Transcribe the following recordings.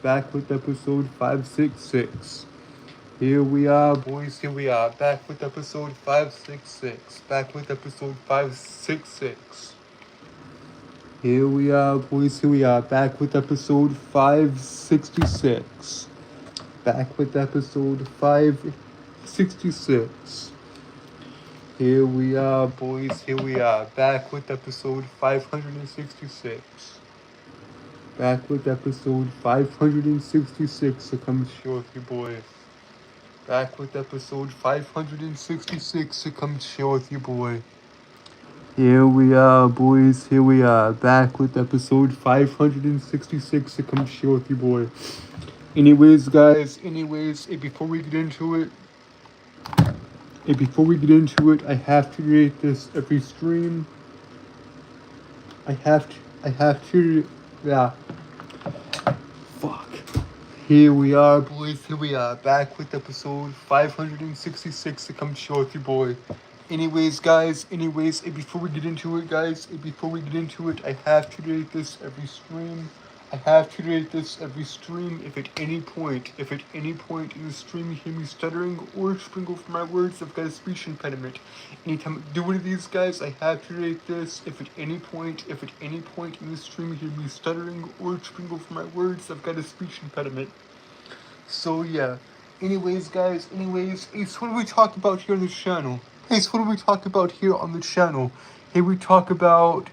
back with episode 566. Here we are, boys, here we are, back with episode 566. Back with episode 566. Here we are, boys, here we are, back with episode 566. Back with episode 566. Here we are, boys, here we are, back with episode 566. Back with episode 566 to come share with you boys. Back with episode 566 to come share with you boy. Here we are, boys, here we are, back with episode 566 to come share with you boy. Anyways, guys, before we get into it, I have to rate this every stream. Yeah. Fuck. Here we are, boys, here we are, back with episode 566 to come share with you boy. Anyways, before we get into it, I have to rate this every stream. If at any point in the stream you hear me stuttering or sprinkle for my words, I've got a speech impediment. Anytime I do one of these, guys, I have to rate this. If at any point in the stream you hear me stuttering or sprinkle for my words, I've got a speech impediment. So yeah. Anyways, guys, it's what do we talk about here on the channel? Here we talk about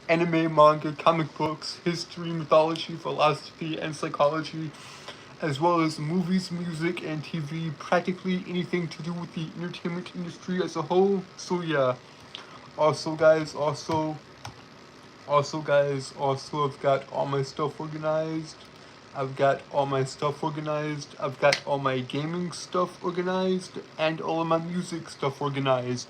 anime, manga, comic books, history, mythology, philosophy, and psychology, as well as movies, music, and TV, practically anything to do with the entertainment industry as a whole. So yeah. Also guys, I've got all my stuff organized. I've got all my gaming stuff organized, and all of my music stuff organized.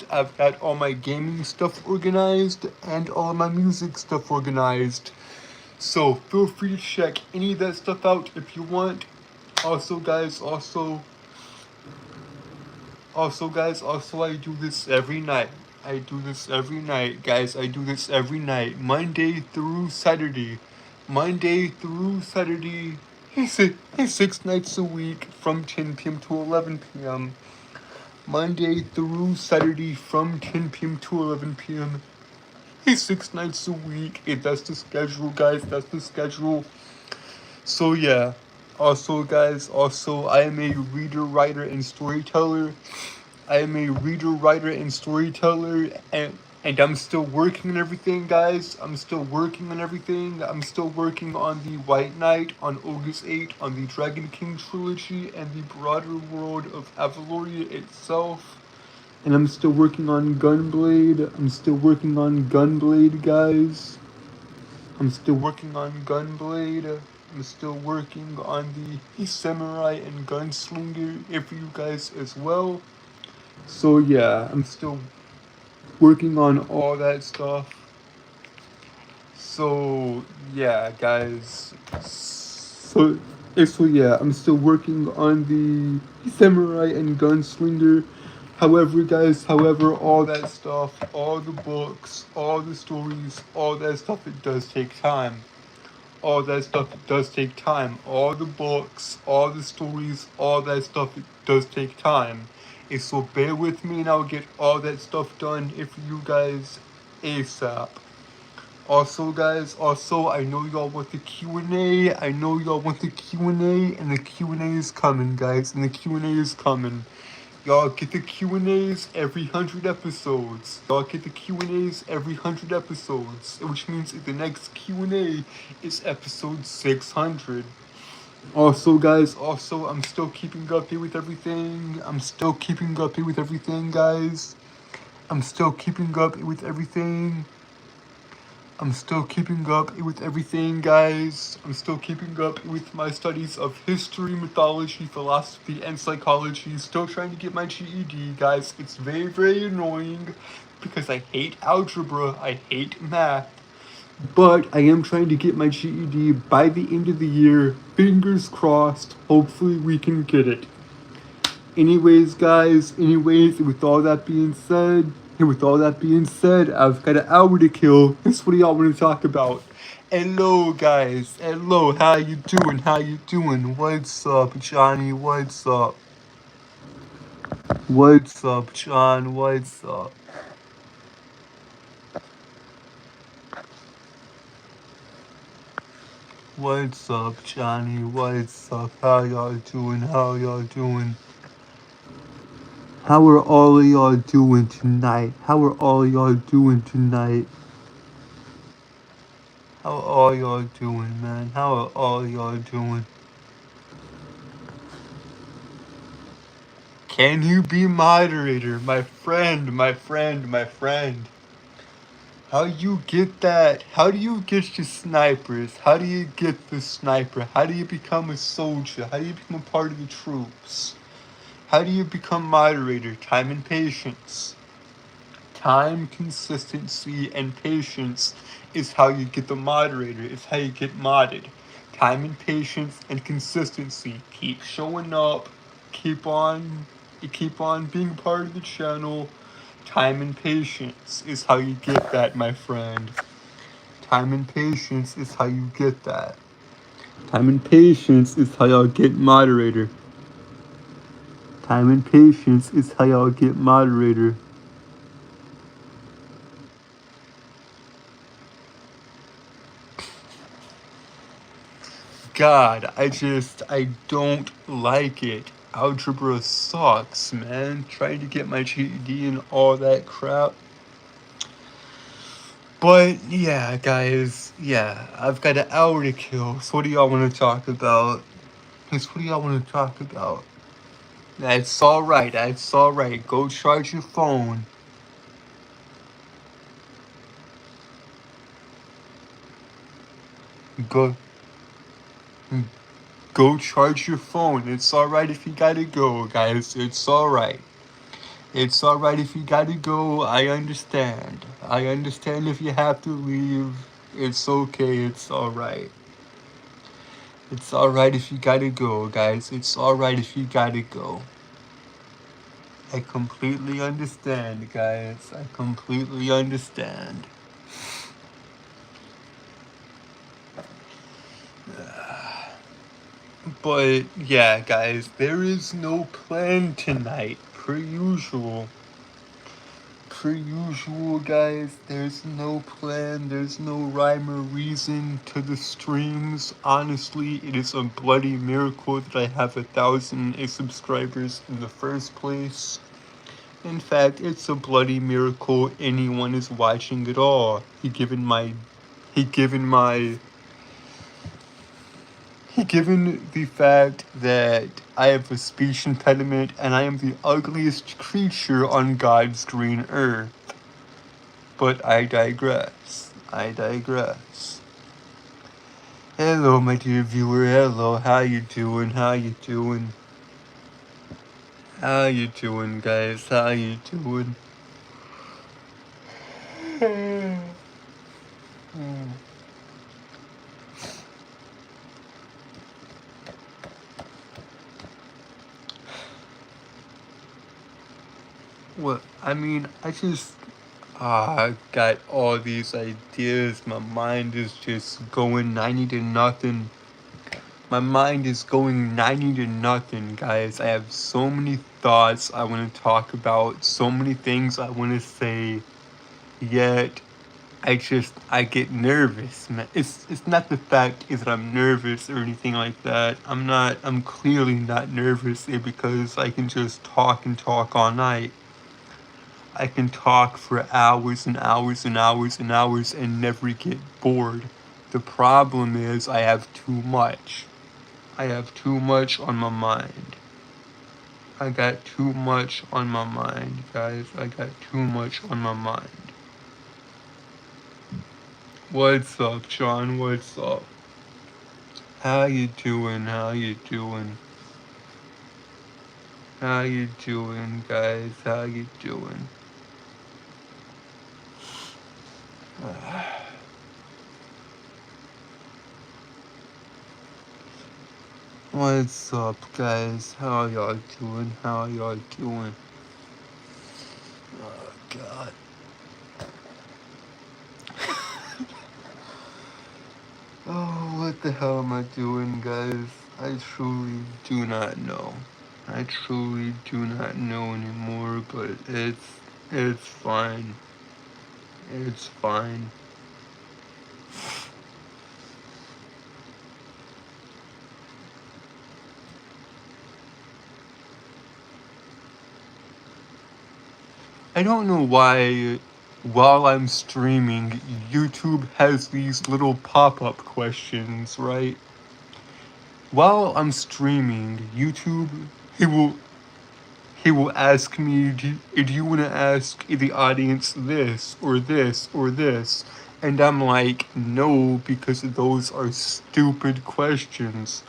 So feel free to check any of that stuff out if you want. Also guys, I do this every night. Monday through Saturday. 6 nights a week from 10 p.m. to 11 p.m. Monday through Saturday from 10 p.m. to 11 p.m. 6 nights a week. That's the schedule, guys. So yeah. Also, guys, I am a reader, writer, and storyteller. And I'm still working on everything, guys. I'm still working on the White Knight, on August 8, on the Dragon King trilogy, and the broader world of Avaloria itself. And I'm still working on Gunblade, guys. I'm still working on the Samurai and Gunslinger for you guys as well. So yeah, I'm still working on all that stuff. So yeah, guys. So yeah, I'm still working on the Samurai and Gunslinger. However, all that stuff, all the books, all the stories, all that stuff, it does take time. All the books, all the stories, all that stuff, it does take time. And so bear with me and I'll get all that stuff done for you guys ASAP. Also, guys, I know y'all want the Q&A. And the Q&A is coming, guys. Y'all get the Q&As every 100 episodes. Which means the next Q&A is episode 600. Also, guys, I'm still keeping up here with everything, guys. I'm still keeping up with everything, guys. I'm still keeping up with my studies of history, mythology, philosophy, and psychology. Still trying to get my GED, guys. It's very, very annoying because I hate algebra, I hate math. But I am trying to get my GED by the end of the year. Fingers crossed. Hopefully we can get it. Anyways, guys, with all that being said, And with all that being said, I've got an hour to kill. This is what y'all want to talk about. Hello, guys. Hello, how you doing? How you doing? What's up, Johnny? What's up? What's up, John? What's up? What's up, Johnny? What's up? How y'all doing? How y'all doing? How are all of y'all doing tonight? How are all y'all doing tonight? How are all y'all doing, man? How are all y'all doing? Can you be moderator? My friend, my friend, my friend. How you get that? How do you get your snipers? How do you get the sniper? How do you become a soldier? How do you become a part of the troops? How do you become moderator? Time and patience. Time, consistency, and patience is how you get the moderator. It's how you get modded. Time and patience and consistency. Keep showing up. Keep on being part of the channel. Time and patience is how you get that, my friend. Time and patience is how you get that. Time and patience is how y'all get moderator. Time and patience is how y'all get moderator. God, I don't like it. Algebra sucks, man. Trying to get my GED and all that crap. But yeah, guys, yeah, I've got an hour to kill. So what do y'all want to talk about? What do y'all want to talk about? That's alright, that's alright. Go charge your phone. Go go charge your phone. It's alright if you gotta go, guys. It's alright. It's alright if you gotta go. I understand. I understand if you have to leave. It's okay. It's alright. It's alright if you gotta go, guys. It's alright if you gotta go. I completely understand, guys. I completely understand. But yeah, guys, there is no plan tonight, per usual. Per usual, guys, there's no plan, there's no rhyme or reason to the streams. Honestly, it is a bloody miracle that I have 1,000 subscribers in the first place. In fact, it's a bloody miracle anyone is watching at all. Given the fact that I have a speech impediment and I am the ugliest creature on God's green earth. But I digress. I digress. Hello, my dear viewer. Hello, how you doing? How you doing? How you doing, guys? How you doing? Well, I mean, I got all these ideas. My mind is just going 90 to nothing. My mind is going 90 to nothing, guys. I have so many thoughts I want to talk about, so many things I want to say, yet I get nervous, man. It's not the fact is that I'm nervous or anything like that. I'm clearly not nervous because I can just talk and talk all night. I can talk for hours and hours and hours and hours and never get bored. The problem is I have too much. I have too much on my mind. I got too much on my mind, guys. I got too much on my mind. What's up, John? What's up? How you doing? How you doing? How you doing, guys? How you doing? What's up, guys? How y'all doing? How y'all doing? Oh, God. What the hell am I doing, guys? I truly do not know. I truly do not know anymore, but it's fine. It's fine. I don't know why while I'm streaming, YouTube has these little pop-up questions, right? While I'm streaming, YouTube, he will he will ask me, do you want to ask the audience this or this or this? And I'm like, no, because those are stupid questions.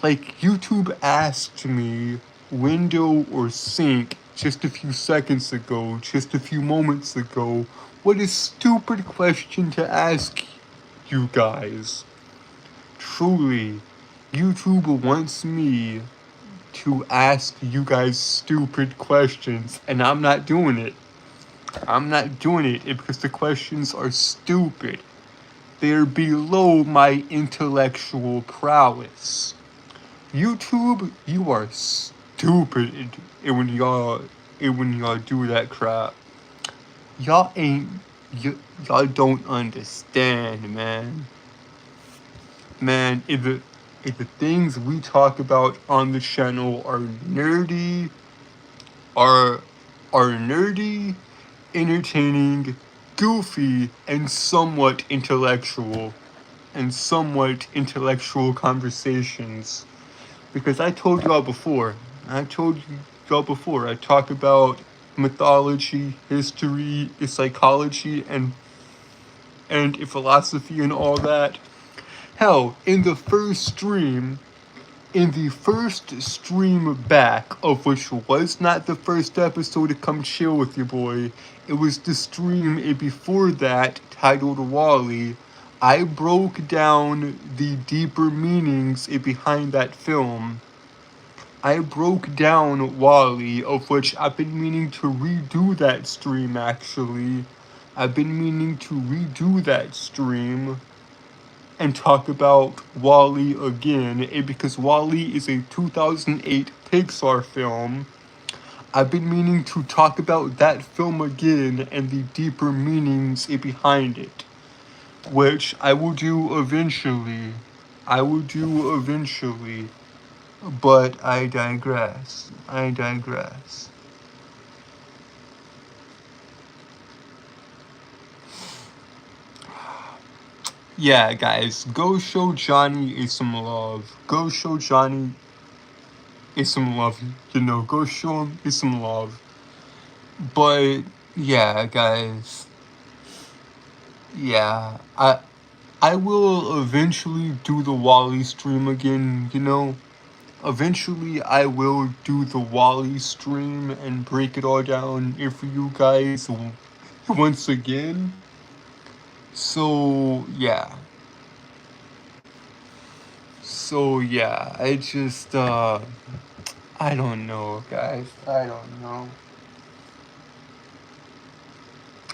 Like, YouTube asked me window or sink just a few seconds ago, just a few moments ago. What a stupid question to ask you guys. Truly, YouTube wants me to ask you guys stupid questions, and I'm not doing it. I'm not doing it because the questions are stupid. They're below my intellectual prowess. YouTube, you are stupid when y'all do that crap. Y'all ain't y'all don't understand, man. Man, if the things we talk about on the channel are nerdy, are nerdy, entertaining, goofy, and somewhat intellectual conversations. Because I told y'all before, I talk about mythology, history, psychology, and philosophy and all that. Hell, in the first stream back, of which was not the first episode to Come Chill with Your Boy, it was the stream before that, titled Wall-E. I broke down the deeper meanings behind that film. I broke down Wall-E, of which I've been meaning to redo that stream, actually. I've been meaning to redo that stream and talk about Wall-E again, because Wall-E is a 2008 Pixar film. I've been meaning to talk about that film again and the deeper meanings behind it, which I will do eventually. But I digress. Yeah, guys, go show Johnny some love. Go show Johnny some love. Go show him some love. But yeah, guys. Yeah, I will eventually do the Wall-E stream again. Eventually I will do the Wall-E stream and break it all down for you guys once again. So yeah. I just I don't know, guys. I don't know.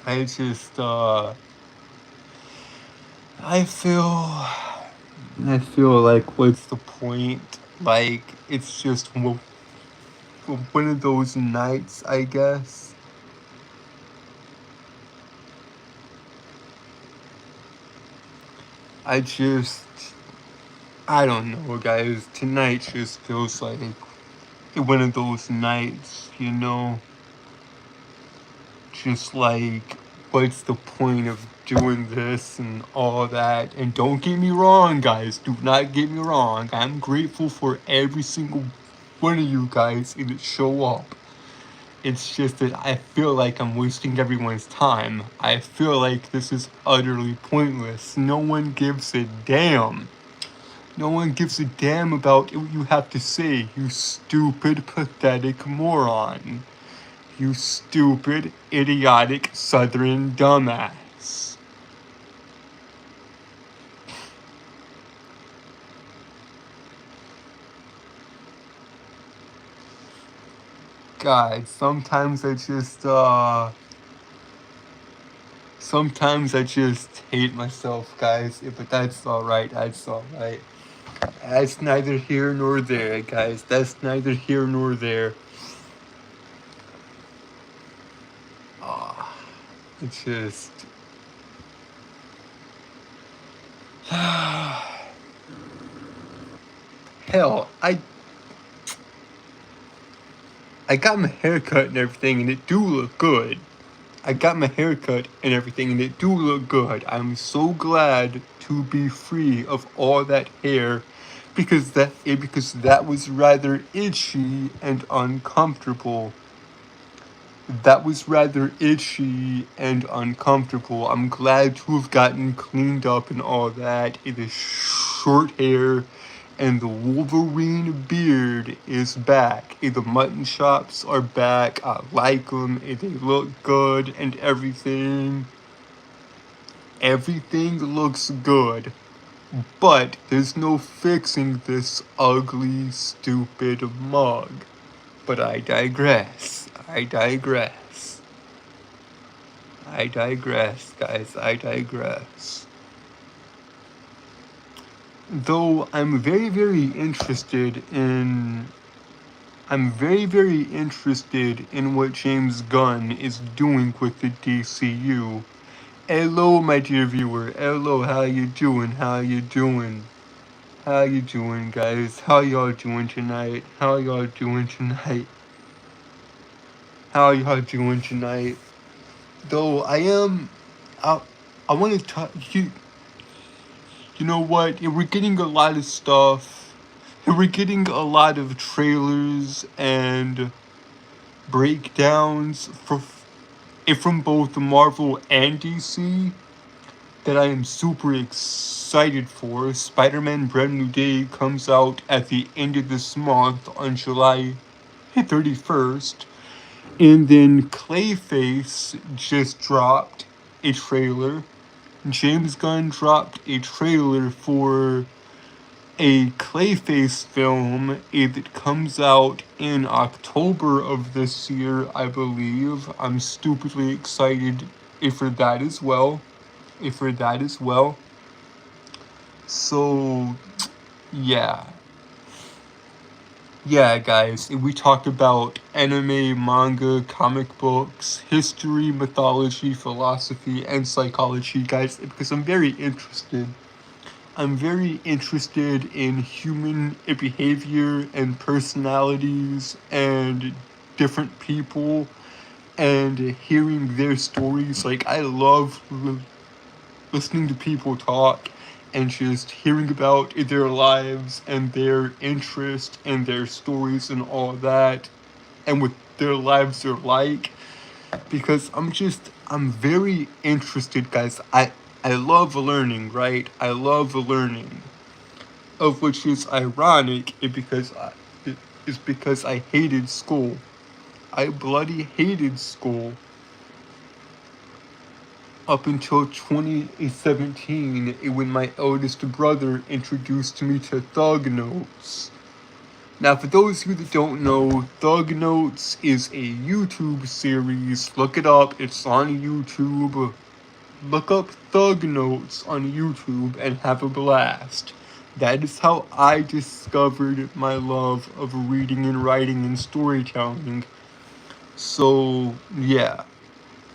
I just I feel like, what's the point? Like, it's just one of those nights, I guess. I don't know, guys. Tonight just feels like one of those nights, Just like, what's the point of doing this and all that? And don't get me wrong, guys. Do not get me wrong. I'm grateful for every single one of you guys that show up. It's just that I feel like I'm wasting everyone's time. I feel like this is utterly pointless. No one gives a damn. No one gives a damn about what you have to say, you stupid, pathetic moron. You stupid, idiotic, southern dumbass. God, sometimes Sometimes I just hate myself, guys. But that's alright. That's alright. That's neither here nor there, guys. That's neither here nor there. It's just. Hell, I got my hair cut and everything, and it do look good. I got my hair cut and everything, and it do look good. I'm so glad to be free of all that hair, because that was rather itchy and uncomfortable. That was rather itchy and uncomfortable. I'm glad to have gotten cleaned up and all that. It is short hair, and the Wolverine beard is back. The mutton chops are back. I like them. They look good and everything. Everything looks good. But there's no fixing this ugly, stupid mug. But I digress. I digress, guys. I digress. Though I'm very, very interested in what James Gunn is doing with the DCU. Hello, my dear viewer. Hello, how you doing? How you doing? How you doing, guys? How y'all doing tonight? How y'all doing tonight? How y'all doing tonight? Though I want to talk. You know what? We're getting a lot of stuff. We're getting a lot of trailers and breakdowns from both Marvel and DC that I am super excited for. Spider-Man Brand New Day comes out at the end of this month on July 31st. And then Clayface just dropped a trailer. James Gunn dropped a trailer for a Clayface film. It comes out in October of this year, I believe. I'm stupidly excited for that as well. So, yeah. Yeah, guys, we talk about anime, manga, comic books, history, mythology, philosophy, and psychology, guys, because I'm very interested. I'm very interested in human behavior and personalities and different people and hearing their stories. Like, I love listening to people talk and just hearing about their lives and their interest and their stories and all that and what their lives are like, because I'm very interested, guys. I love learning, right? I love learning, of which is ironic because I hated school. I bloody hated school up until 2017, when my eldest brother introduced me to Thug Notes. Now, for those of you that don't know, Thug Notes is a YouTube series. Look it up, it's on YouTube. Look up Thug Notes on YouTube and have a blast. That is how I discovered my love of reading and writing and storytelling. So, yeah.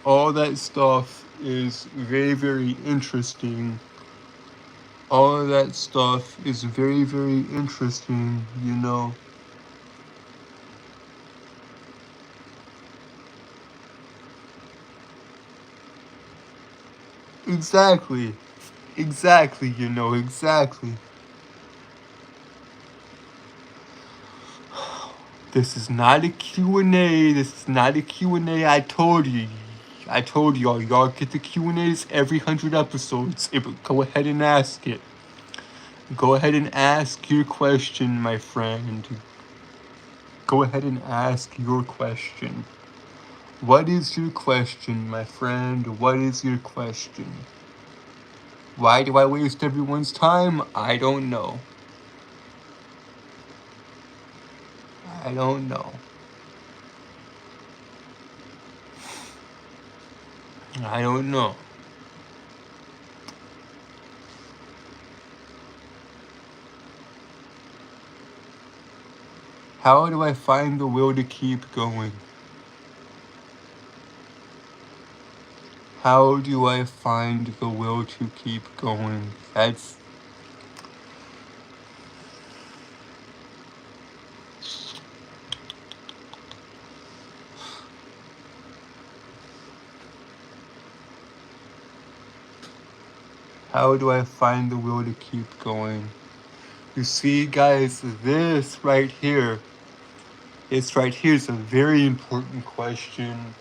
All that stuff is very, very interesting. All of that stuff is very, very interesting, you know. Exactly, you know, exactly. This is not a Q&A. I told you. Y'all get the Q&As every 100 episodes. Go ahead and ask it. Go ahead and ask your question, my friend. Go ahead and ask your question. What is your question, my friend? What is your question? Why do I waste everyone's time? I don't know. I don't know. I don't know. How do I find the will to keep going? How do I find the will to keep going? How do I find the will to keep going? You see, guys, this right here is a very important question,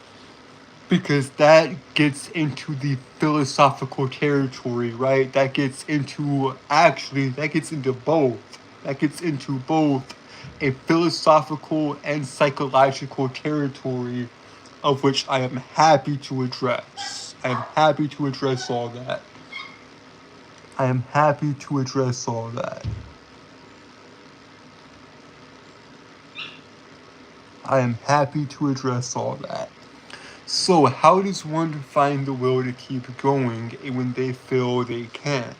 because that gets into the philosophical territory, right? That gets into both. That gets into both a philosophical and psychological territory, of which I am happy to address. I am happy to address all that. I am happy to address all that. I am happy to address all that. So, how does one find the will to keep going when they feel they can't?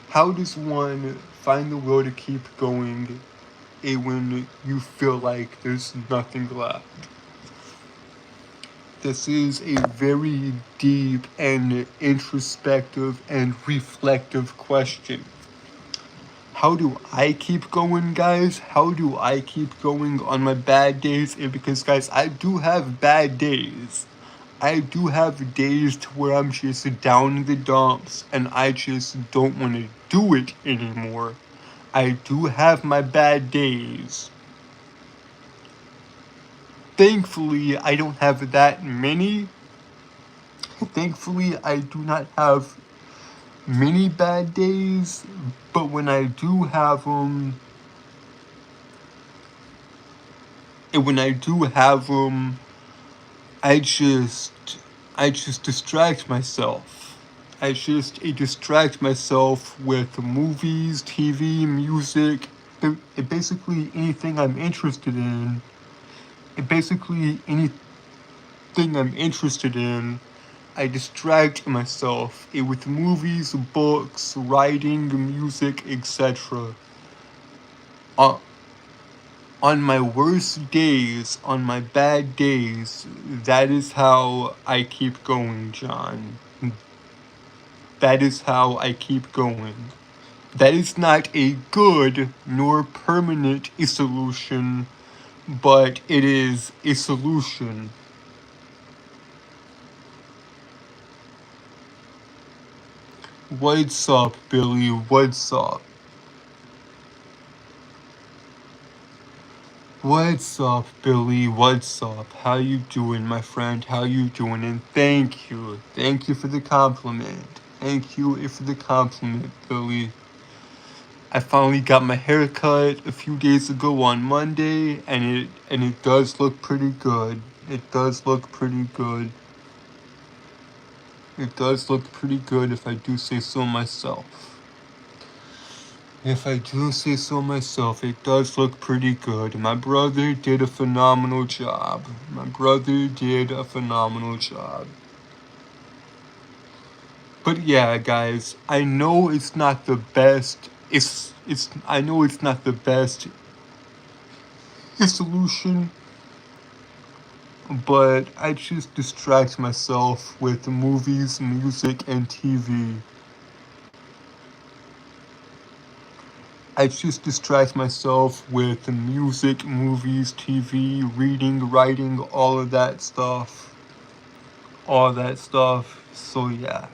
How does one find the will to keep going when you feel like there's nothing left? This is a very deep and introspective and reflective question. How do I keep going, guys? How do I keep going on my bad days? Because, guys, I do have bad days. I do have days to where I'm just down in the dumps and I just don't want to do it anymore. I do have my bad days. Thankfully, I don't have that many. Thankfully, I do not have many bad days, but when I do have them, I just distract myself. I distract myself with movies, TV, music, basically anything I'm interested in. I distract myself with movies, books, writing, music, etc. On my worst days, on my bad days, that is how I keep going, John. That is how I keep going. That is not a good nor permanent solution, but it is a solution. What's up, Billy? What's up? What's up, Billy? What's up? How you doing, my friend? How you doing? And thank you. Thank you for the compliment. Thank you for the compliment, Billy. I finally got my hair cut a few days ago on Monday, and it does look pretty good. It does look pretty good. It does look pretty good, if I do say so myself. If I do say so myself, it does look pretty good. My brother did a phenomenal job. But yeah, guys, I know it's not the best. I know it's not the best solution, but I just distract myself with movies, music, and TV. I just distract myself with music, movies, TV, reading, writing, all of that stuff. So yeah.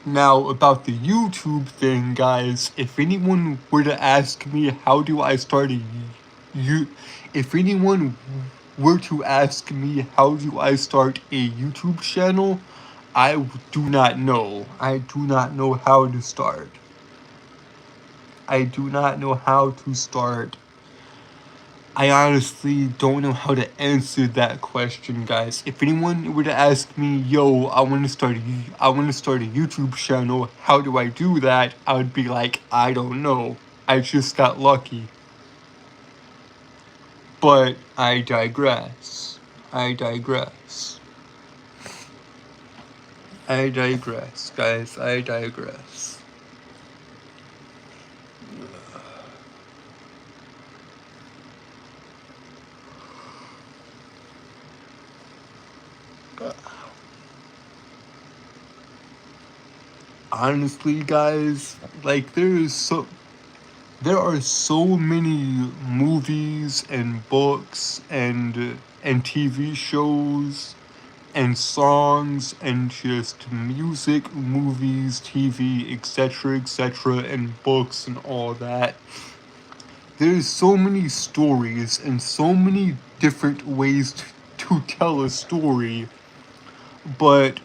Now about the YouTube thing, guys, if anyone were to ask me how do I start if anyone were to ask me how do I start a YouTube channel, I do not know. I do not know how to start. I honestly don't know how to answer that question, guys. If anyone were to ask me, yo, I want to start a YouTube channel, how do I do that? I would be like, I don't know. I just got lucky. But I digress. I digress, guys. I digress. Honestly, guys, like there are so many movies and books and TV shows and songs and just music, movies, TV, etc., and books and all that. There's so many stories and so many different ways to tell a story, but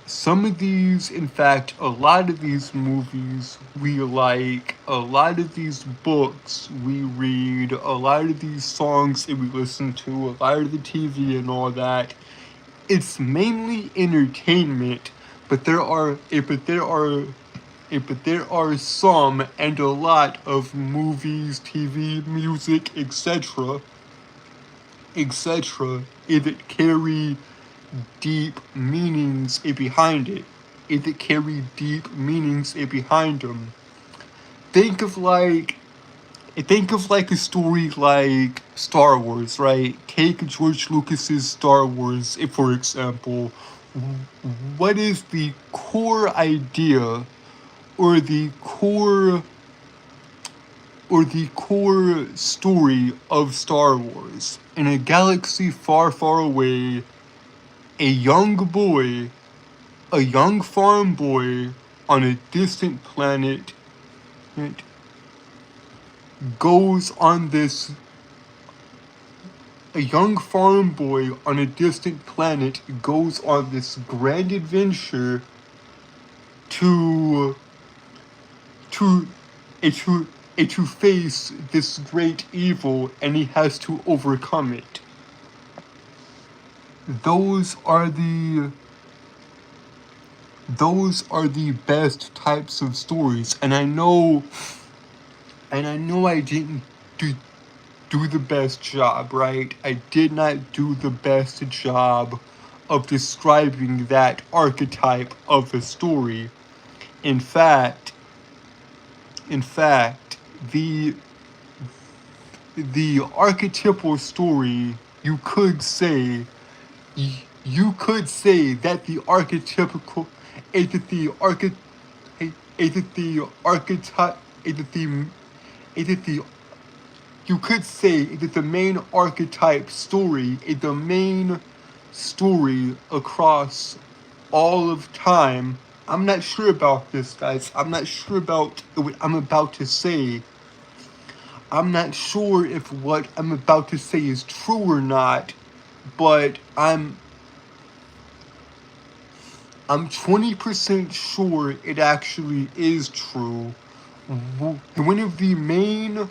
some of these, in fact, a lot of these movies we like, a lot of these books we read, a lot of these songs that we listen to, a lot of the TV and all that, it's mainly entertainment, but there are some and a lot of movies, TV, music, etc., that carry deep meanings behind it. That carry deep meanings behind them. Think of like a story like Star Wars, right? Take George Lucas's Star Wars, for example. What is the core idea or the core story of Star Wars? In a galaxy far, far away, a young farm boy on a distant planet goes on this a young farm boy on a distant planet goes on this grand adventure to to to to face this great evil, and he has to overcome it. Those are the best types of stories, and I know I didn't do the best job, right? I did not do the best job of describing that archetype of a story. In fact, the archetypal story, you could say that the archetypical that the archetype that the archetype that the you could say that the main archetype story is the main story across all of time. I'm not sure about this, guys. I'm not sure about what I'm about to say. I'm not sure if what I'm about to say is true or not, but I'm 20% sure it actually is true. One of the main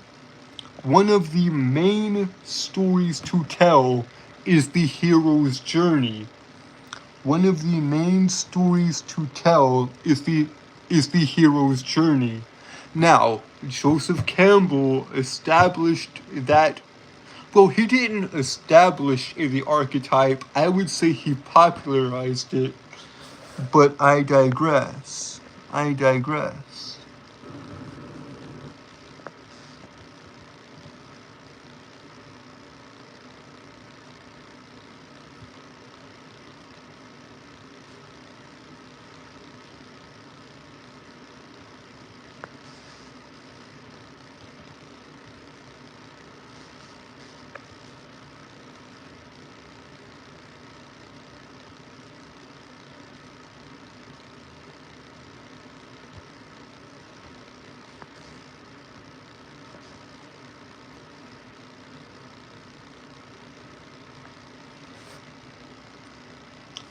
stories to tell is the hero's journey. One of the main stories to tell is the hero's journey. Now, Joseph Campbell established that. Well, he didn't establish the archetype. I would say he popularized it. But I digress.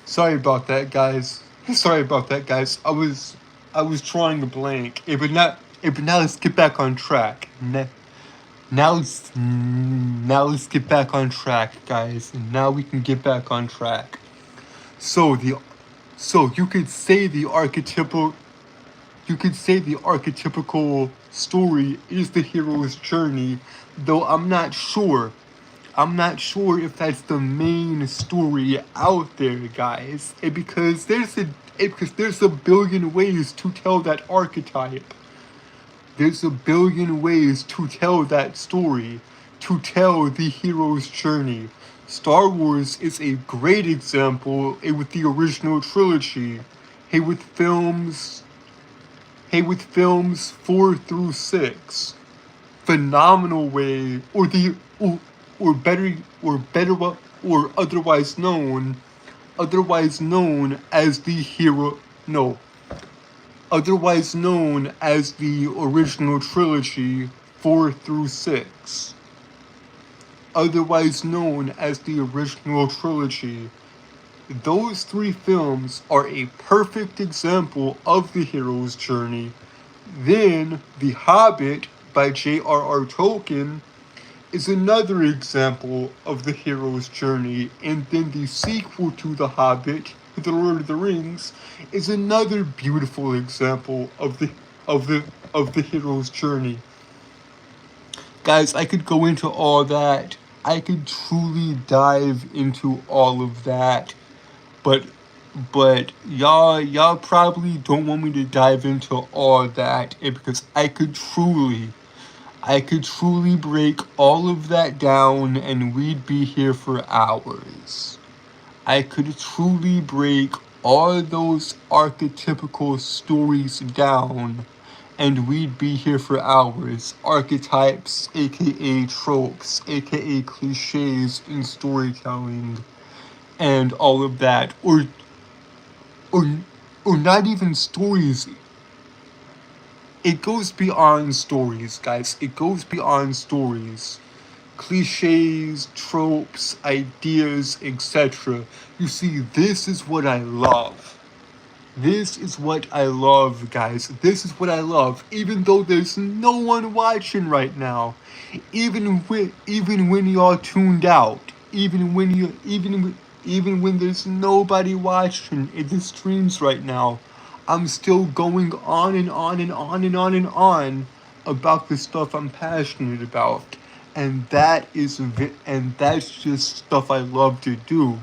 Sorry about that, guys. I was drawing a blank. But now let's get back on track. Now let's get back on track, guys. Now we can get back on track. So you could say the archetypical story is the hero's journey, though I'm not sure. I'm not sure if that's the main story out there, guys. Because there's a billion ways to tell that archetype. There's a billion ways to tell that story, to tell the hero's journey. Star Wars is a great example with the original trilogy. Hey, with films 4 through 6. Phenomenal way, or otherwise known as the hero. No, otherwise known as the original trilogy 4 through 6. Otherwise known as the original trilogy. Those 3 films are a perfect example of the hero's journey. Then, The Hobbit by J.R.R. Tolkien is another example of the hero's journey, and then the sequel to The Hobbit, The Lord of the Rings, is another beautiful example of the hero's journey. Guys, I could go into all that. I could truly dive into all of that. But y'all probably don't want me to dive into all that, because I could truly break all of that down and we'd be here for hours. I could truly break all those archetypical stories down and we'd be here for hours. Archetypes, aka tropes, aka cliches in storytelling, and all of that. Or not even stories. It goes beyond stories, guys. It goes beyond stories. Cliches, tropes, ideas, etc. You see, this is what I love. This is what I love, guys. This is what I love. Even though there's no one watching right now. Even when y'all tuned out. Even when there's nobody watching in the streams right now, I'm still going on and on and on and on and on about the stuff I'm passionate about. And that's just stuff I love to do.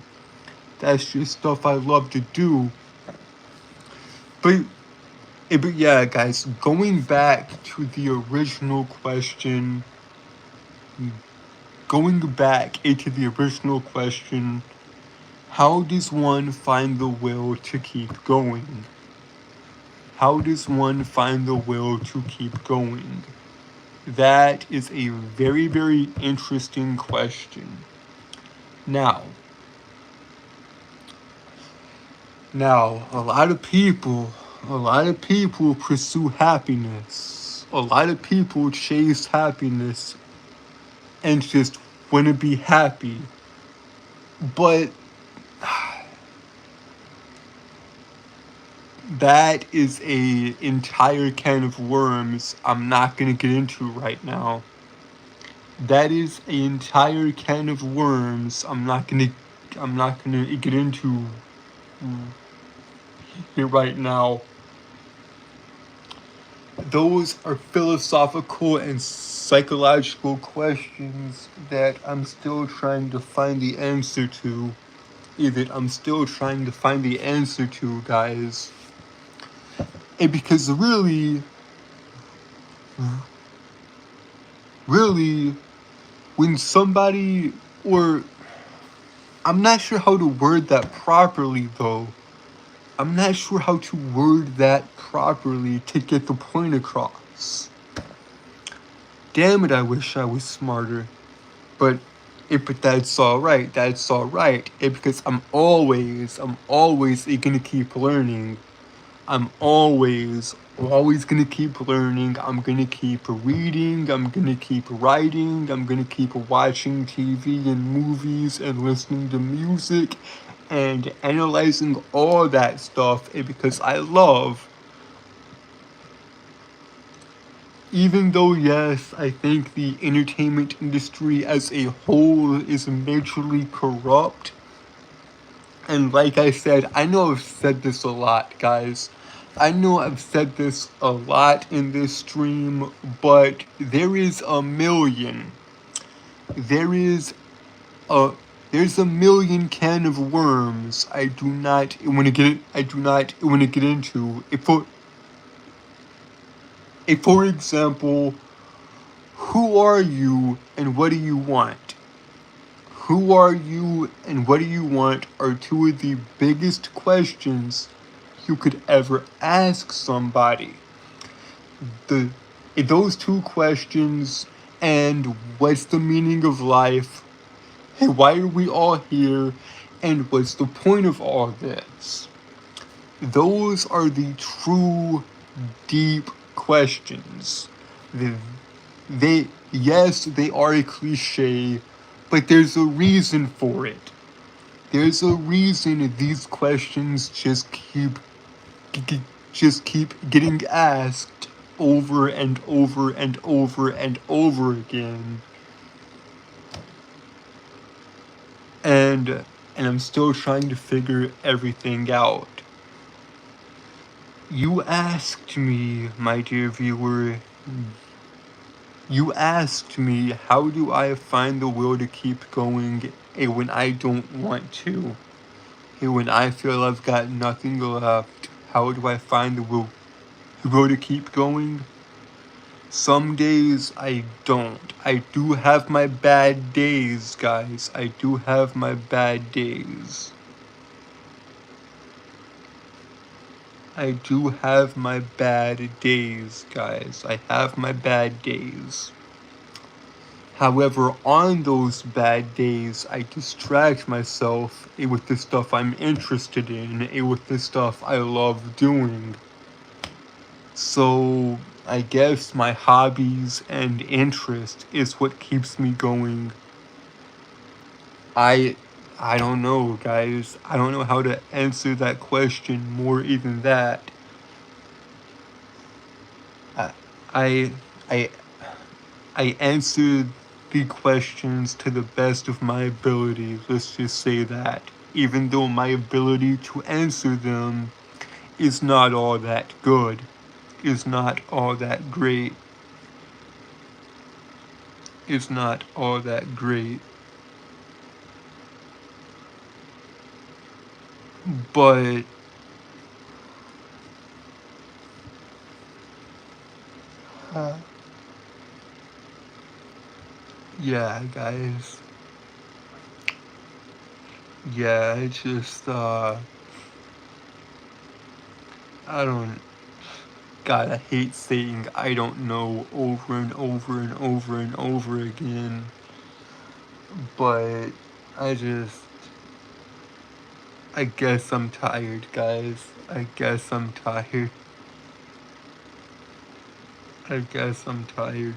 That's just stuff I love to do. But yeah, guys, going back to the original question, how does one find the will to keep going? How does one find the will to keep going? That is a very, very interesting question. Now, a lot of people pursue happiness. A lot of people chase happiness and just want to be happy. But that is a entire can of worms I'm not going to get into right now. That is an entire can of worms I'm not going to get into here right now. Those are philosophical and psychological questions that I'm still trying to find the answer to. Guys. And because really, when somebody, or I'm not sure how to word that properly though. I'm not sure how to word that properly to get the point across. Damn it, I wish I was smarter. But that's alright. Because I'm always gonna keep learning. I'm always gonna keep learning. I'm gonna keep reading. I'm gonna keep writing. I'm gonna keep watching TV and movies and listening to music and analyzing all that stuff, because I love. Even though, yes, I think the entertainment industry as a whole is majorly corrupt. And like I said, I know I've said this a lot, guys. I know I've said this a lot in this stream, but there is there's a million can of worms I do not want to get into. If for example, who are you and what do you want? Who are you and what do you want are two of the biggest questions you could ever ask somebody. Those two questions and what's the meaning of life? Hey, why are we all here? And what's the point of all this? Those are the true deep questions. Yes, they are a cliche, but there's a reason for it. There's a reason these questions just keep getting asked over and over and over and over again. And I'm still trying to figure everything out. You asked me, my dear viewer, you asked me, how do I find the will to keep going when I don't want to? When I feel I've got nothing left, how do I find the will to keep going? Some days I don't. I do have my bad days, guys. I do have my bad days. I do have my bad days, guys. I have my bad days. However, on those bad days, I distract myself with the stuff I'm interested in, with the stuff I love doing. So, I guess my hobbies and interest is what keeps me going. I don't know, guys. I don't know how to answer that question more even that. I answered the questions to the best of my ability, let's just say that. Even though my ability to answer them is not all that good, is not all that great. Is not all that great. But yeah, guys. Yeah, it's just I don't God, I hate saying I don't know over and over and over and over again. But I guess I'm tired, guys. I guess I'm tired. I guess I'm tired.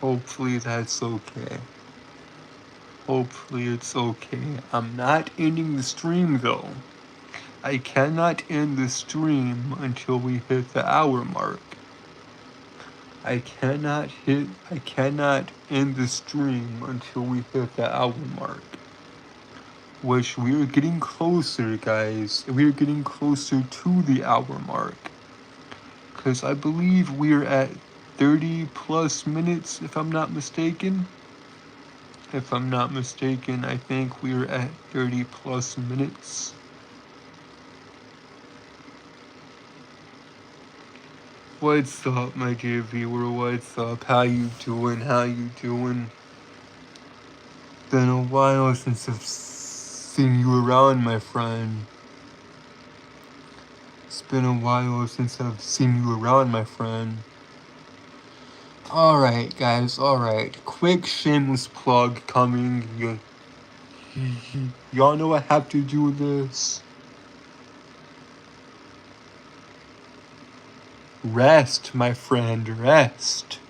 Hopefully that's okay. Hopefully it's okay. I'm not ending the stream though. I cannot end the stream until we hit the hour mark. I cannot end the stream until we hit the hour mark. Which we are getting closer, guys. We are getting closer to the hour mark. Because I believe we are at 30 plus minutes, if I'm not mistaken. If I'm not mistaken, I think we are at 30 plus minutes. What's up, my dear viewer? What's up? How you doing? How you doing? Been a while since I've seen you around, my friend. It's been a while since I've seen you around, my friend. Alright, guys, alright. Quick shameless plug coming. Y'all know I have to do this. Rest, my friend, rest.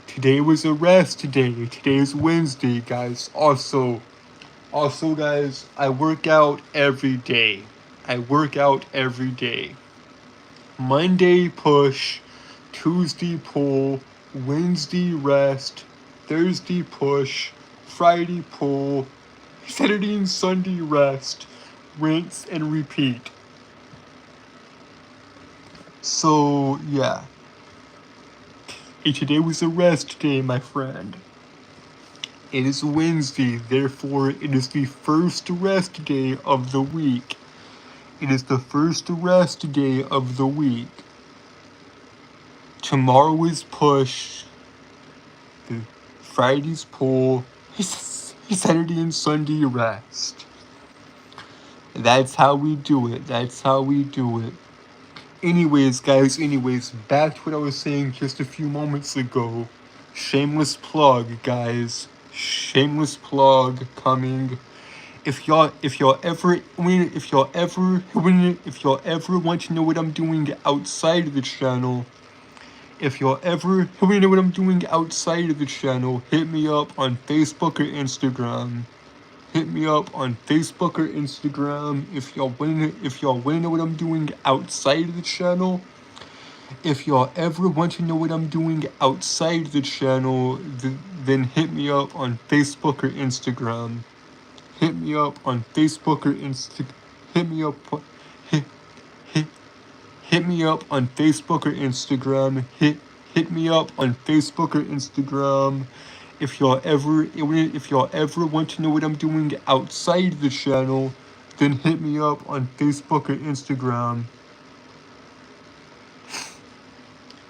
Today was a rest day. Today is Wednesday, guys. Also, guys, I work out every day. Monday push, Tuesday pull, Wednesday rest, Thursday push, Friday pull, Saturday and Sunday rest, rinse and repeat. So, yeah. Today was a rest day, my friend. It is Wednesday, therefore it is the first rest day of the week. It is the first rest day of the week. Tomorrow is push. The Friday's pull. Saturday and Sunday rest. That's how we do it. That's how we do it. Anyways, guys, back to what I was saying just a few moments ago. Shameless plug, guys. Shameless plug coming. If y'all ever want to know what I'm doing outside of the channel, if y'all ever want to know what I'm doing outside of the channel, hit me up on Facebook or Instagram. Hit me up on Facebook or Instagram if y'all want to know what I'm doing outside of the channel. If y'all ever want to know what I'm doing outside the channel, then hit me up on Facebook or Instagram. Hit me up on Facebook or hit me up hit me up on Facebook or Instagram. Hit me up on Facebook or Instagram. If y'all ever want to know what I'm doing outside the channel, then hit me up on Facebook or Instagram.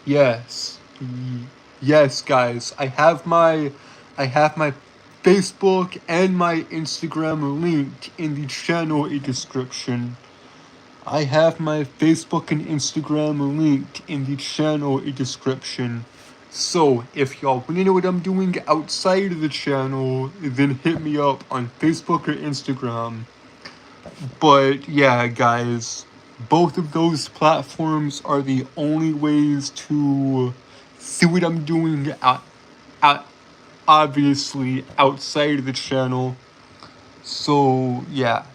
Yes. Yes, guys. I have my Facebook and my Instagram linked in the channel description. I have my Facebook and Instagram linked in the channel description. So, if y'all want to know what I'm doing outside of the channel, then hit me up on Facebook or Instagram. But yeah, guys, both of those platforms are the only ways to see what I'm doing obviously outside of the channel. So yeah.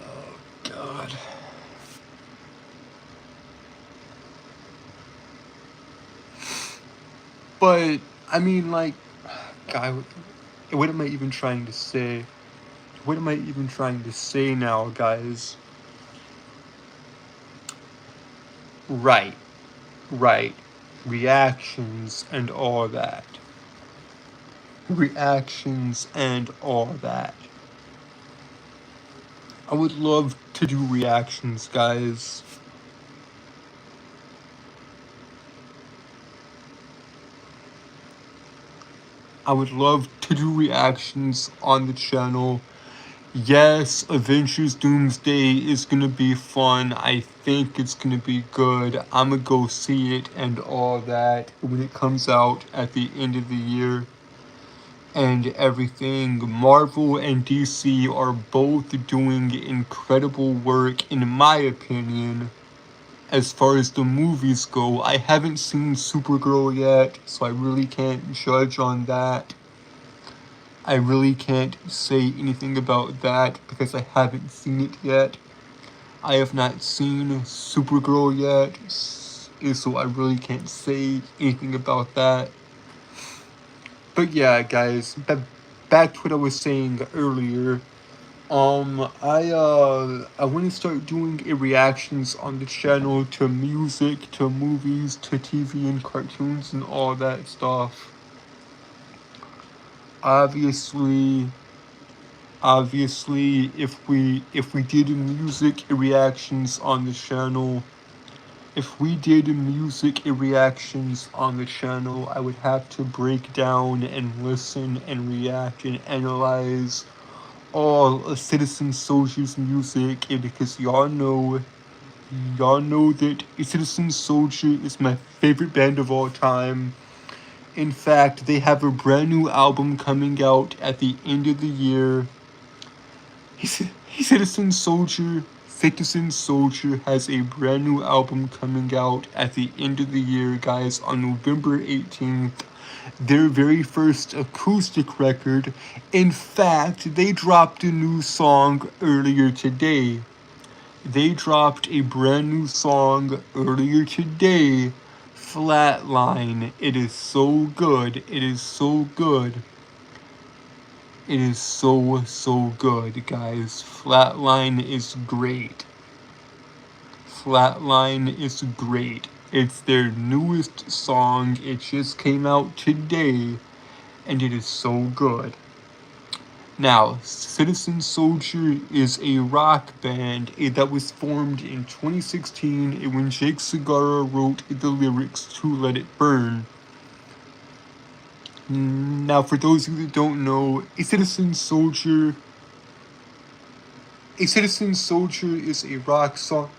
Oh God. But I mean, like, God, what am I even trying to say? What am I even trying to say now, guys? Right. Reactions and all that. I would love to do reactions, guys. I would love to do reactions on the channel. Yes, Avengers Doomsday is gonna be fun. I think it's gonna be good. I'ma go see it and all that when it comes out at the end of the year and everything. Marvel and DC are both doing incredible work, in my opinion. As far as the movies go, I haven't seen Supergirl yet, so I really can't judge on that. I really can't say anything about that because I haven't seen it yet. I have not seen Supergirl yet, so I really can't say anything about that. But yeah, guys, back to what I was saying earlier. I want to start doing reactions on the channel to music, to movies, to TV and cartoons and all that stuff. Obviously, if we did music reactions on the channel, I would have to break down and listen and react and analyze all Citizen Soldier's music, because y'all know that Citizen Soldier is my favorite band of all time. In fact, they have a brand new album coming out at the end of the year. Citizen Soldier has a brand new album coming out at the end of the year, guys, on November 18th. Their very first acoustic record. In fact, they dropped a new song earlier today. They dropped a brand new song earlier today, Flatline. It is so good. It is so good. It is so good, guys. Flatline is great. Flatline is great. It's their newest song. It just came out today, and it is so good. Now, Citizen Soldier is a rock band that was formed in 2016 when Jake Segarra wrote the lyrics to Let It Burn. Now, for those of you that don't know, a Citizen Soldier is a rock song.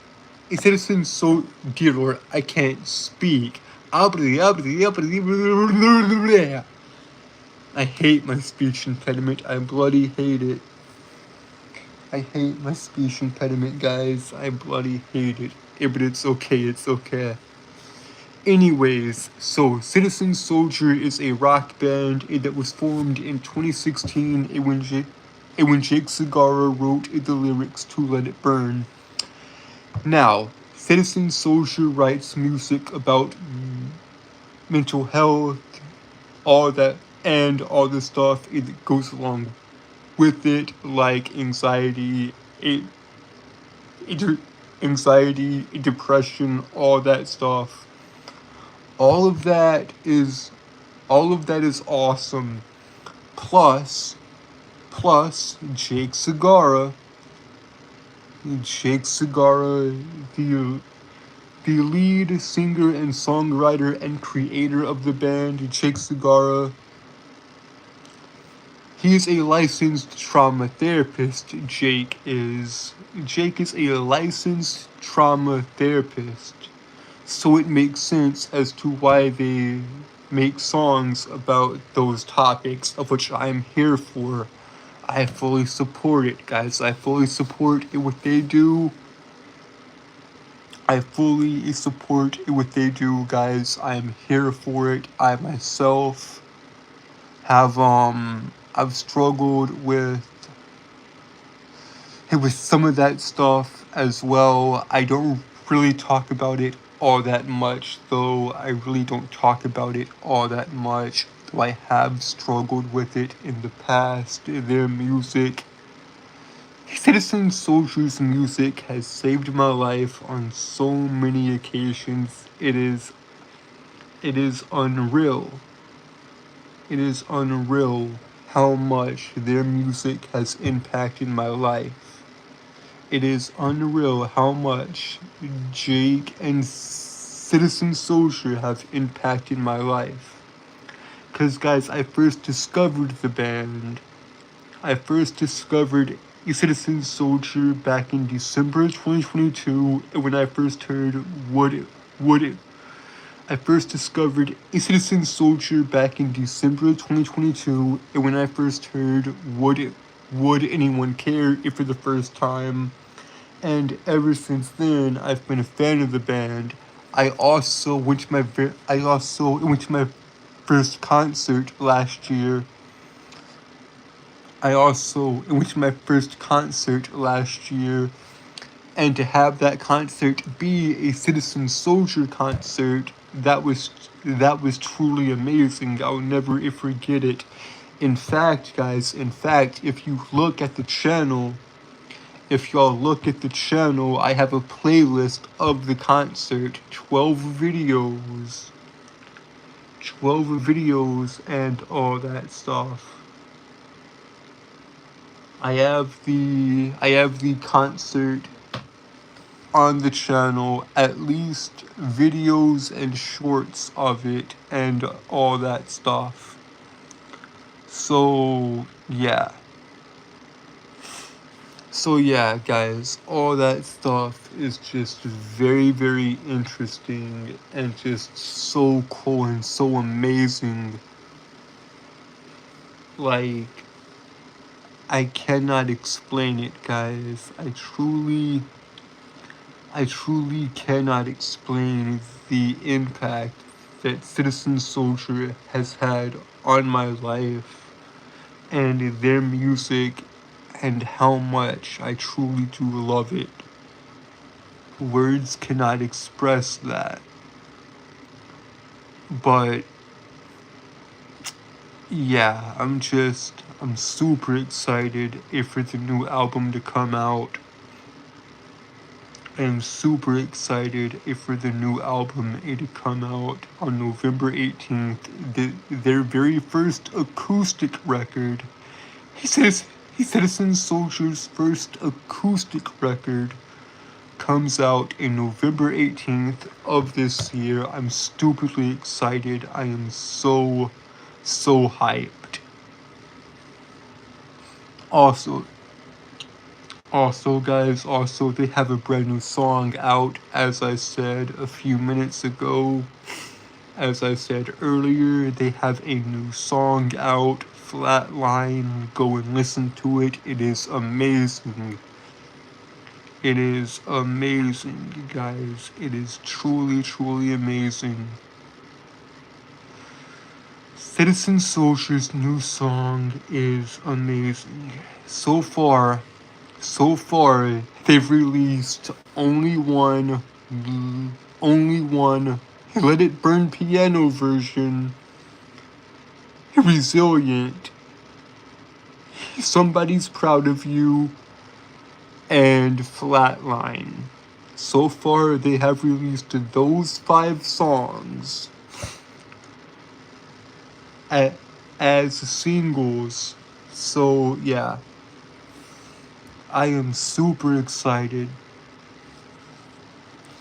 Dear Lord, I can't speak. I hate my speech impediment. I bloody hate it. I hate my speech impediment, guys. I bloody hate it. But it's okay. Anyways, so Citizen Soldier is a rock band that was formed in 2016 when Jake Segarra wrote the lyrics to Let It Burn. Now, Citizen Soldier writes music about mental health, all that, and all the stuff it goes along with it, like anxiety, depression, all that stuff. All of that is awesome. Plus, Jake Segarra, the lead singer and songwriter and creator of the band, Jake Segarra, he is a licensed trauma therapist. Jake is a licensed trauma therapist. So it makes sense as to why they make songs about those topics, of which I'm here for. I fully support it, guys. I fully support what they do. guys. I'm here for it. I myself have I've struggled with some of that stuff as well. I don't really talk about it all that much, though. I really don't talk about it all that much, though I have struggled with it in the past. Their music, Citizen Soldier's music, has saved my life on so many occasions. It is unreal. It is unreal how much their music has impacted my life. It is unreal how much Jake and Citizen Soldier have impacted my life. Because, guys, I first discovered the band. I first discovered Citizen Soldier back in December 2022, when I first heard I first discovered Citizen Soldier back in December 2022, and when I first heard Would Anyone Care If for the first time, and ever since then I've been a fan of the band. I also went to my first concert last year. And to have that concert be a Citizen Soldier concert, that was truly amazing. I'll never forget it. In fact, guys, if you look at the channel, I have a playlist of the concert, 12 videos and all that stuff. I have the concert on the channel, at least videos and shorts of it and all that stuff. So yeah, guys, all that stuff is just very, very interesting and just so cool and so amazing. Like, I cannot explain it, guys. I truly cannot explain the impact that Citizen Soldier has had on my life and their music, and how much I truly do love it. Words cannot express that. But yeah, I'm super excited for the new album to come out. I am super excited for the new album to come out on November 18th. Their very first acoustic record. He says Citizen Soldier's first acoustic record comes out in November 18th of this year. I'm stupidly excited. I am so hyped. Also, guys, they have a brand new song out, as I said a few minutes ago. As I said earlier, they have a new song out, Flatline. Go and listen to it. It is amazing. It is amazing, guys. It is truly amazing. Citizen Soldier's new song is amazing. So far, they've released only one Let It Burn piano version, Resilient, Somebody's Proud of You, and Flatline. So far, they have released those 5 songs as singles. So, yeah. I am super excited.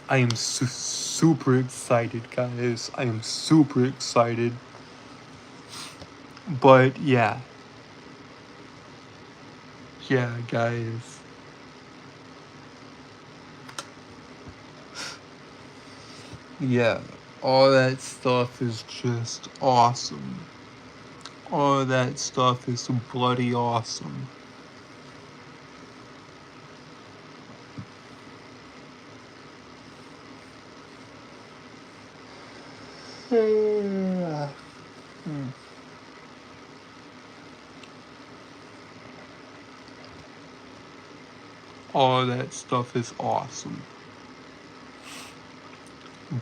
I am super excited, guys. I am super excited. But, yeah. Yeah, guys. Yeah, all that stuff is just awesome. All that stuff is bloody awesome. All that stuff is awesome.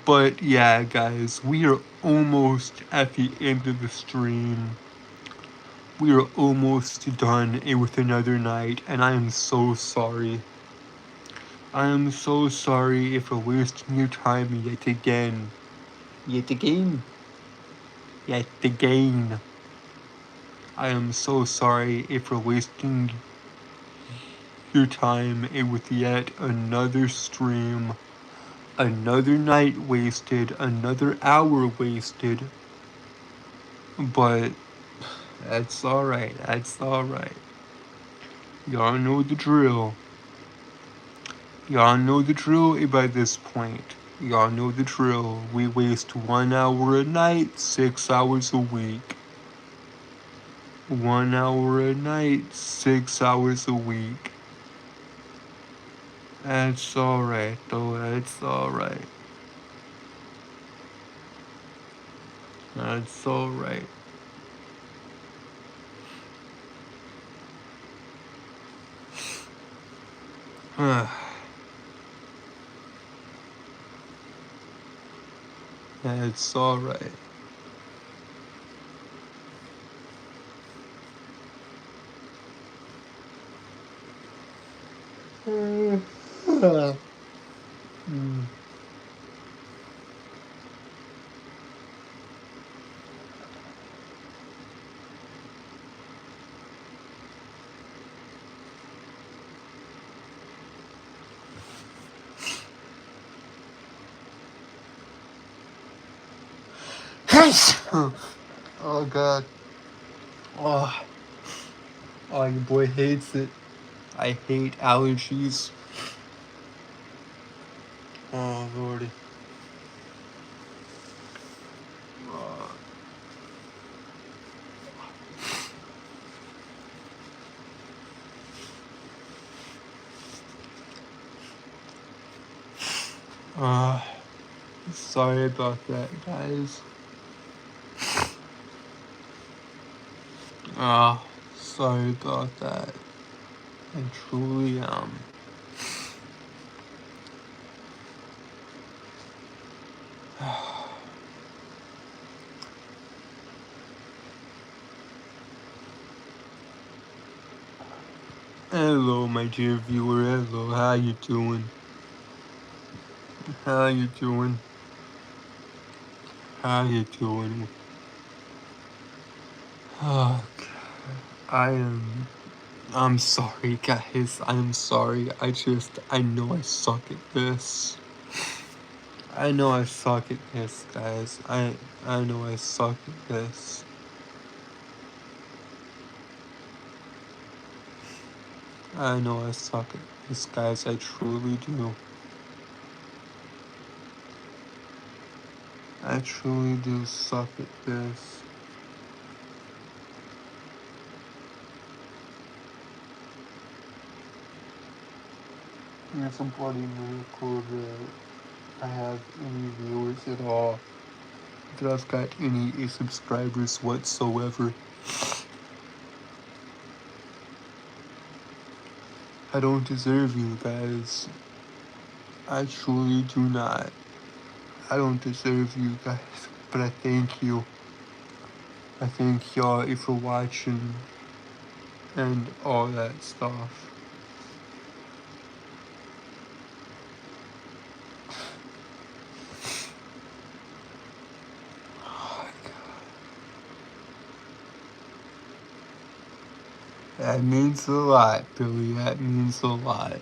But yeah, guys, we are almost at the end of the stream. We are almost done with another night, and I am so sorry. I am so sorry for wasting your time yet again. Yet again. I am so sorry for wasting your time with yet another stream. Another night wasted, another hour wasted. But that's alright. Y'all know the drill. Y'all know the drill by this point. Y'all know the drill. We waste 1 hour a night, 6 hours a week. 1 hour a night, 6 hours a week. That's alright, though. That's alright. That's alright. That's alright. Oh god. Oh, your boy hates it. I hate allergies. Oh lordy. Sorry about that, guys. Sorry about that. I truly am. Hello, my dear viewer. Hello, how you doing? How you doing? How you doing? Oh, I'm sorry, guys. I'm sorry. I know I suck at this. I know I suck at this, guys. I know I suck at this. I know I suck at this, guys. I truly do. I truly do suck at this. It's a bloody miracle that I have any viewers at all. That I've got any subscribers whatsoever. I don't deserve you guys. I truly do not. I don't deserve you guys, but I thank you. I thank y'all for watching and all that stuff. That means a lot, Billy. That means a lot.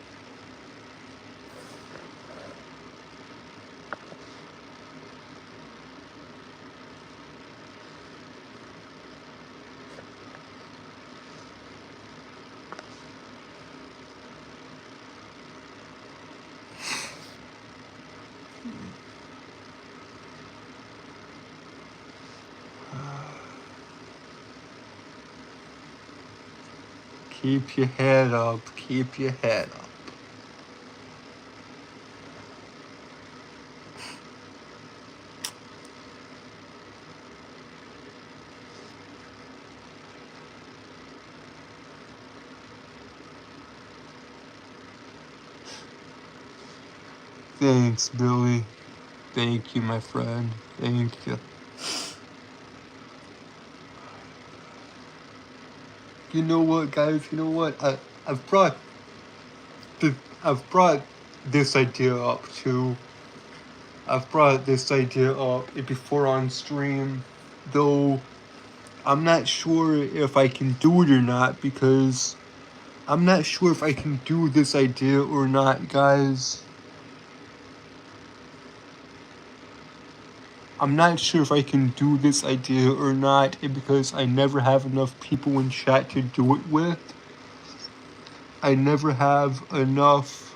Keep your head up. Keep your head up. Thanks, Billy. Thank you, my friend. Thank you. You know what, guys? You know what? I've brought I've brought this idea up too. I've brought this idea up before on stream, though I'm not sure if I can do it or not, because I'm not sure if I can do this idea or not, guys. I'm not sure if I can do this idea or not, because I never have enough people in chat to do it with. I never have enough.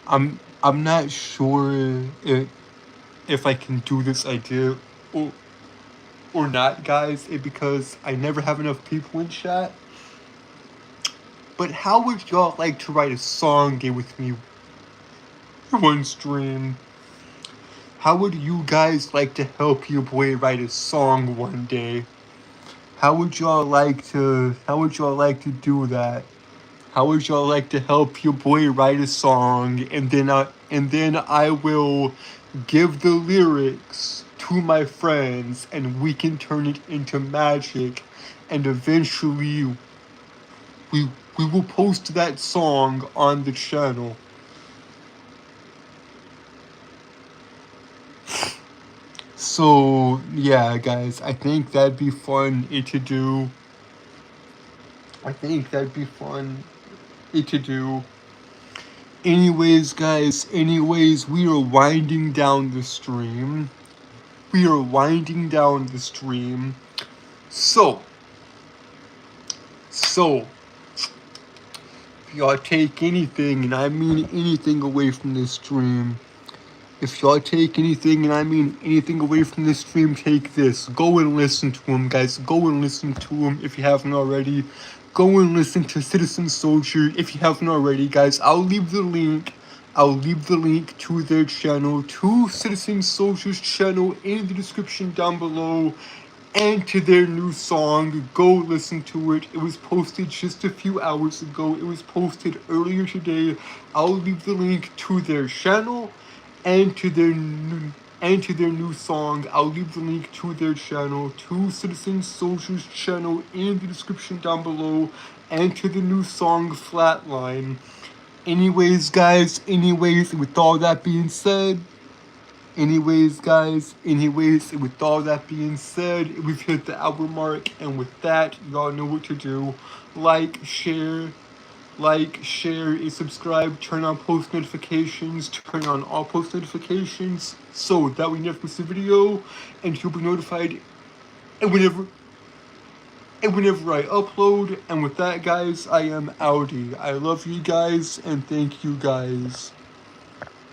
I'm not sure if I can do this idea or not, guys, because I never have enough people in chat. But how would y'all like to write a song game with me one stream? How would you guys like to help your boy write a song one day? How would y'all like to do that? How would y'all like to help your boy write a song, and then I will give the lyrics to my friends, and we can turn it into magic, and eventually we will post that song on the channel. So yeah, guys, I think that'd be fun to do. Anyways, guys, we are winding down the stream. So, if y'all take anything, and I mean anything, away from this stream, take this. Go and listen to him, guys. Go and listen to him if you haven't already. Go and listen to Citizen Soldier if you haven't already, guys. I'll leave the link to their channel, to Citizen Soldier's channel, in the description down below, and to their new song. Go listen to it. It was posted just a few hours ago. It was posted earlier today. I'll leave the link to their channel and to their and to their new song. I'll leave the link to their channel, to Citizen Soldier's channel in the description down below, and to the new song Flatline. Anyways, guys, with all that being said, with all that being said, we've hit the hour mark, and with that, y'all know what to do. Like, share, and subscribe, turn on post notifications, turn on all post notifications, so that we never miss a video, and you'll be notified whenever I upload. And with that, guys, I am Audi. I love you guys, and thank you guys.